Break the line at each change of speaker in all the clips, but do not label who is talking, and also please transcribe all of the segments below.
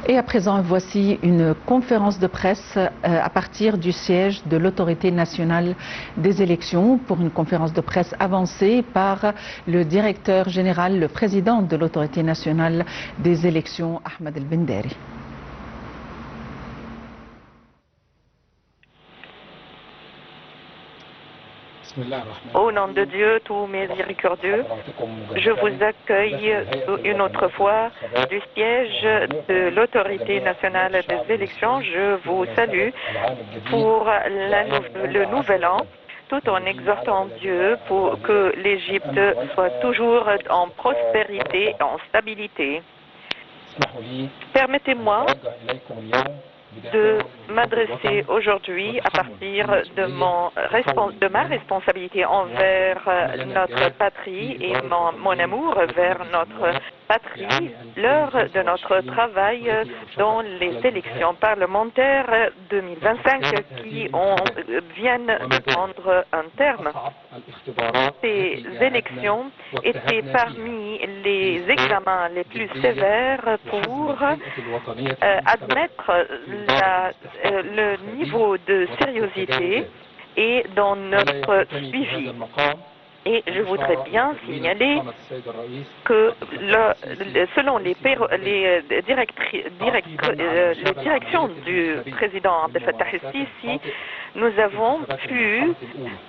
Et à présent, voici une conférence de presse à partir du siège de l'Autorité nationale des élections pour une conférence de presse avancée par le directeur général, le président de l'Autorité nationale des élections, Ahmed El-Benderi.
Au nom de Dieu, tout miséricordieux, je vous accueille une autre fois du siège de l'Autorité nationale des élections. Je vous salue pour le nouvel an, tout en exhortant Dieu pour que l'Égypte soit toujours en prospérité et en stabilité. Permettez-moi de m'adresser aujourd'hui à partir de ma responsabilité envers notre patrie et mon amour vers notre patrie, l'heure de notre travail dans les élections parlementaires 2025 qui viennent de prendre un terme. Ces élections étaient parmi les examens les plus sévères pour admettre le niveau de sérieuxité et dans notre suivi. Et je voudrais bien signaler que selon les directions du président Abdel Fattah el-Sisi, nous avons pu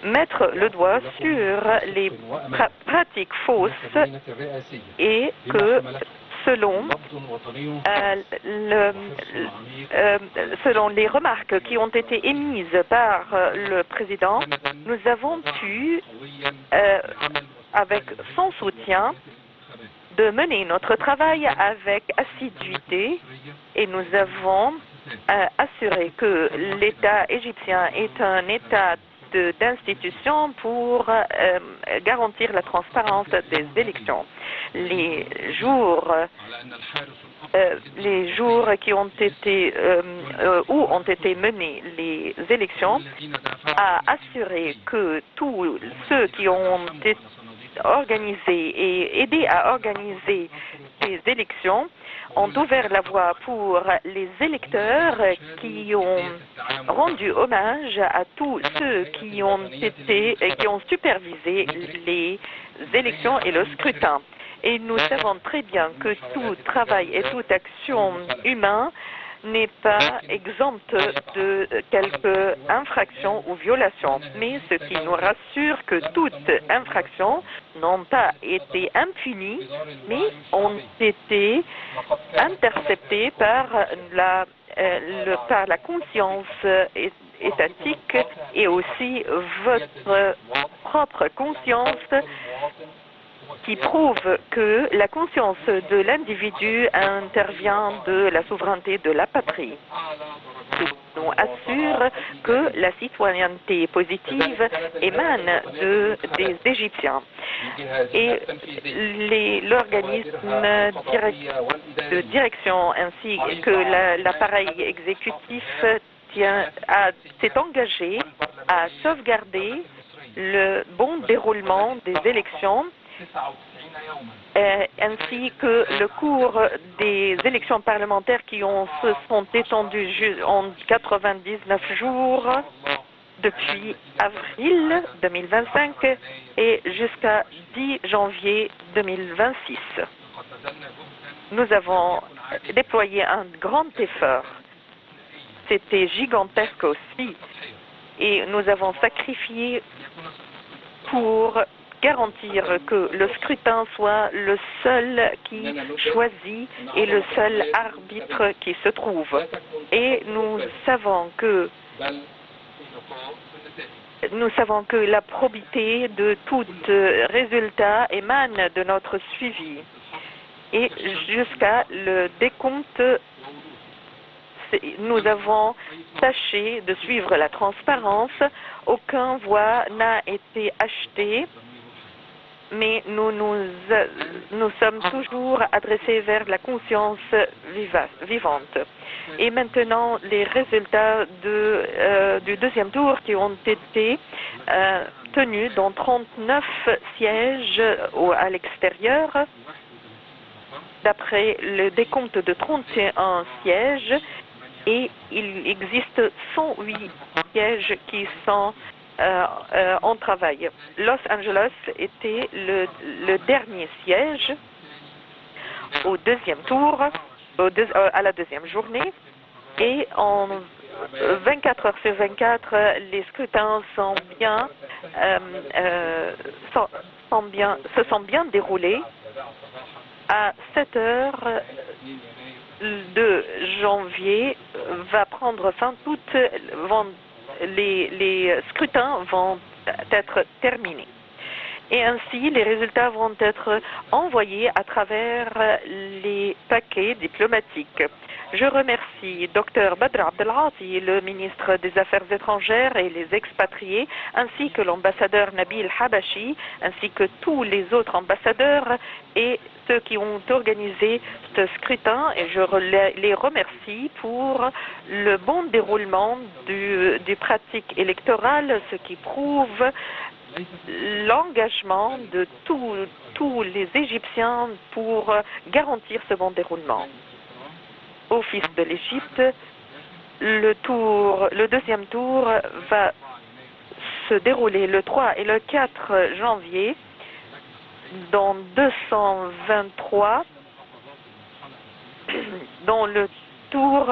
mettre le doigt sur les pratiques fausses et que selon les remarques qui ont été émises par le président, nous avons pu, avec son soutien, de mener notre travail avec assiduité et nous avons assuré que l'État égyptien est un État d'institutions pour garantir la transparence des élections. Les jours qui ont été où ont été menées les élections a assuré que tous ceux qui ont été organisés et aidés à organiser ces élections ont ouvert la voie pour les électeurs qui ont rendu hommage à tous ceux qui ont supervisé les élections et le scrutin. Et nous savons très bien que tout travail et toute action humaine n'est pas exempte de quelques infractions ou violations. Mais ce qui nous rassure que toutes infractions n'ont pas été impunies, mais ont été interceptées par la conscience étatique et aussi votre propre conscience qui prouve que la conscience de l'individu intervient de la souveraineté de la patrie. Nous assure que la citoyenneté positive émane des Égyptiens. Et l'organisme de direction ainsi que l'appareil exécutif s'est engagé à sauvegarder le bon déroulement des élections ainsi que le cours des élections parlementaires qui se sont étendues en 99 jours depuis avril 2025 et jusqu'à 10 janvier 2026. Nous avons déployé un grand effort. C'était gigantesque aussi et nous avons sacrifié pour garantir que le scrutin soit le seul qui choisit et le seul arbitre qui se trouve. Et nous savons que la probité de tout résultat émane de notre suivi. Et jusqu'à le décompte, nous avons tâché de suivre la transparence. Aucun voix n'a été acheté. Mais nous sommes toujours adressés vers la conscience vivante. Et maintenant, les résultats du deuxième tour qui ont été tenus dans 39 sièges à l'extérieur d'après le décompte de 31 sièges, et il existe 108 sièges qui sont en travail. Los Angeles était le dernier siège au deuxième tour, à la deuxième journée, et en 24 heures sur 24, les scrutins se sont bien déroulés. À 7 heures, de janvier va prendre fin, les scrutins vont être terminés. Et ainsi, les résultats vont être envoyés à travers les paquets diplomatiques. Je remercie Dr Badr Abdelati, le ministre des Affaires étrangères et les expatriés, ainsi que l'ambassadeur Nabil Habashi, ainsi que tous les autres ambassadeurs et ceux qui ont organisé ce scrutin, et je les remercie pour le bon déroulement des pratiques électorales, ce qui prouve l'engagement de tous les Égyptiens pour garantir ce bon déroulement. Au fils de l'Égypte, le deuxième tour va se dérouler le 3 et le 4 janvier dans 223 dans le tour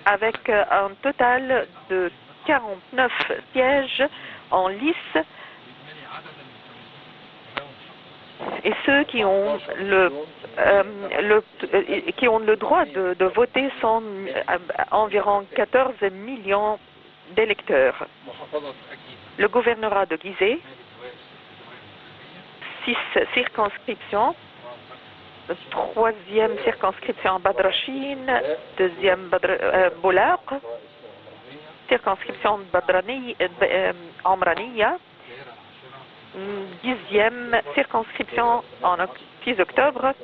avec un total de 49 sièges en lice, et ceux qui ont le droit de voter sont environ 14 millions d'électeurs. Le gouvernorat de Gizeh, 6 circonscriptions, troisième circonscription Badrachine, deuxième Boulaq, circonscription Amraniya, 10e circonscription en 6 octobre,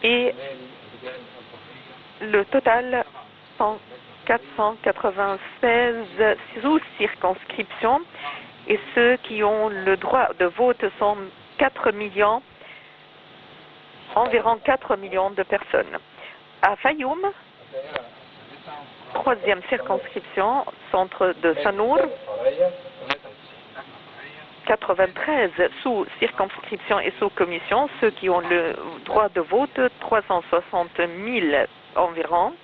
et le total sont 496 sous-circonscriptions, et ceux qui ont le droit de vote sont environ 4 millions de personnes. À Fayoum, 3e circonscription, centre de Sanour, 93 sous-circonscriptions et sous-commissions, ceux qui ont le droit de vote, 360 000 environ.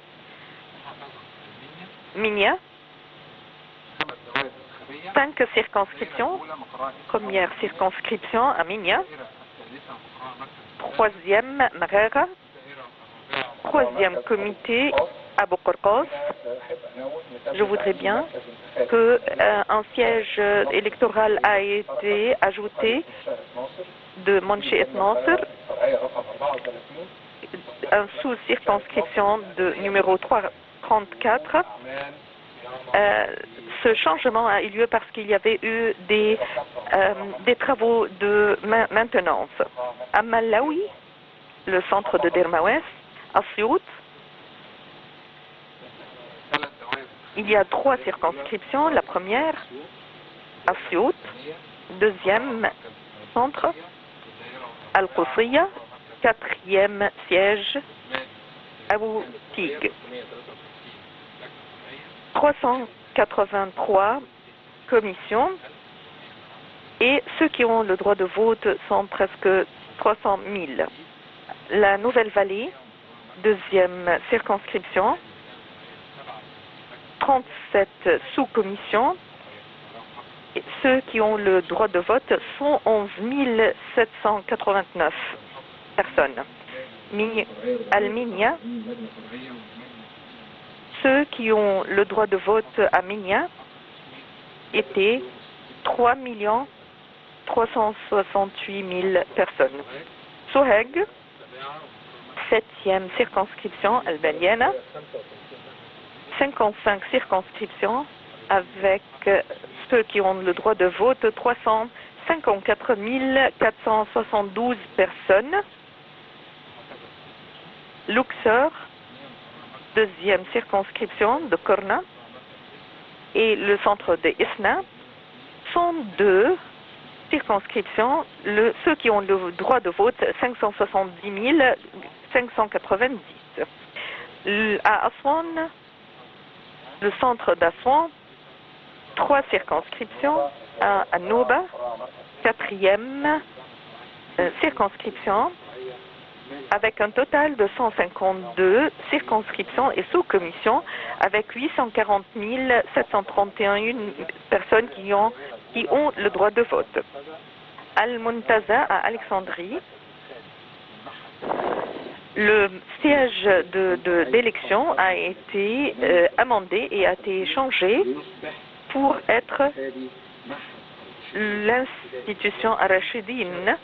Minya, 5 circonscriptions, première circonscription à Minya, 3e Marera, 3e comité à Bokorkos. Je voudrais bien qu'un siège électoral a été ajouté de Monchi Nasser, un sous-circonscription de numéro 34. Ce changement a eu lieu parce qu'il y avait eu des travaux de maintenance. À Malawi, le centre de Dermaoues, à Siout, il y a 3 circonscriptions. La première, à Siout, deuxième centre, Al-Qusiyya, 4e siège, Abou Tig. 383 commissions, et ceux qui ont le droit de vote sont presque 300 000. La Nouvelle-Vallée, 2e circonscription, 37 sous-commissions, et ceux qui ont le droit de vote sont 11 789 personnes. Al-Minya, ceux qui ont le droit de vote à Minya étaient 3 368 000 personnes. Soheg, 7e circonscription albanienne, 55 circonscriptions avec ceux qui ont le droit de vote, 354 472 personnes. Luxor, 2e circonscription de Korna, et le centre de Isna sont 2 circonscriptions, ceux qui ont le droit de vote, 570 590. À Aswan, le centre d'Aswan, 3 circonscriptions. À Nouba, 4e circonscription, avec un total de 152 circonscriptions et sous-commissions, avec 840 731 personnes qui ont le droit de vote. Al-Muntaza à Alexandrie, le siège d'élection a été amendé et a été changé pour être l'institution Arachidine,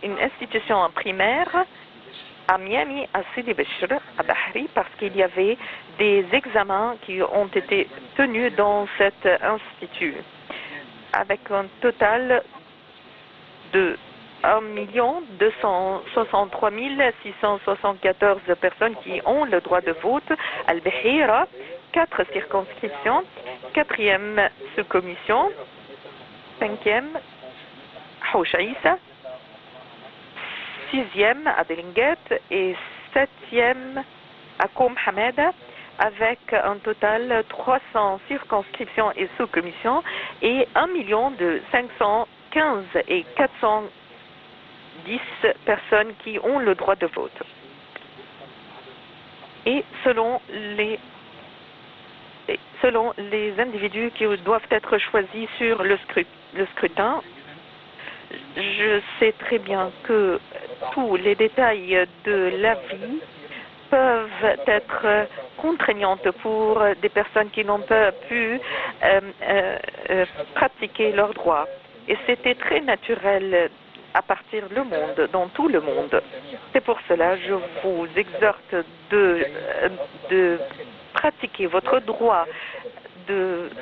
une institution en primaire à Miami, à Sidi Bishr, à Bahri, parce qu'il y avait des examens qui ont été tenus dans cet institut, avec un total de 1 263 674 personnes qui ont le droit de vote. Al-Bahira, 4 circonscriptions, 4e sous-commission, 5e, Houchaïsa, 6e à Delinguet et 7e à Koum Hamada, avec un total 300 circonscriptions et sous-commissions et 1 515 et 410 personnes qui ont le droit de vote. Et selon les individus qui doivent être choisis sur le scrutin, je sais très bien que tous les détails de la vie peuvent être contraignantes pour des personnes qui n'ont pas pu pratiquer leurs droits. Et c'était très naturel à partir du monde, dans tout le monde. C'est pour cela que je vous exhorte de pratiquer votre droit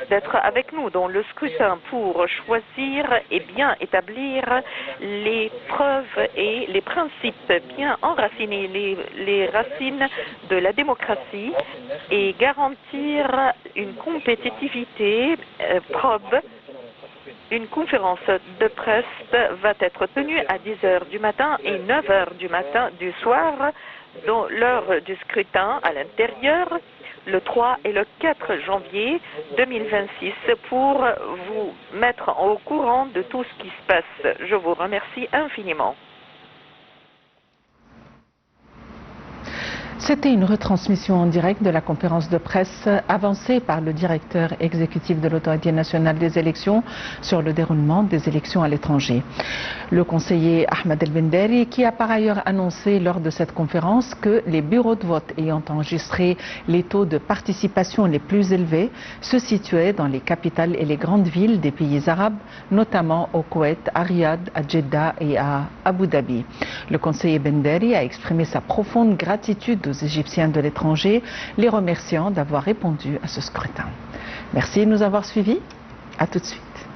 d'être avec nous dans le scrutin pour choisir et bien établir les preuves et les principes, bien enraciner les racines de la démocratie et garantir une compétitivité probe. Une conférence de presse va être tenue à 10h du matin et 9h du soir dans l'heure du scrutin à l'intérieur, le 3 et le 4 janvier 2026, pour vous mettre au courant de tout ce qui se passe. Je vous remercie infiniment.
C'était une retransmission en direct de la conférence de presse avancée par le directeur exécutif de l'Autorité nationale des élections sur le déroulement des élections à l'étranger. Le conseiller Ahmed El Benderi, qui a par ailleurs annoncé lors de cette conférence que les bureaux de vote ayant enregistré les taux de participation les plus élevés se situaient dans les capitales et les grandes villes des pays arabes, notamment au Koweït, à Riyad, à Jeddah et à Abu Dhabi. Le conseiller Benderi a exprimé sa profonde gratitude aux Égyptiens de l'étranger, les remerciant d'avoir répondu à ce scrutin. Merci de nous avoir suivis. À tout de suite.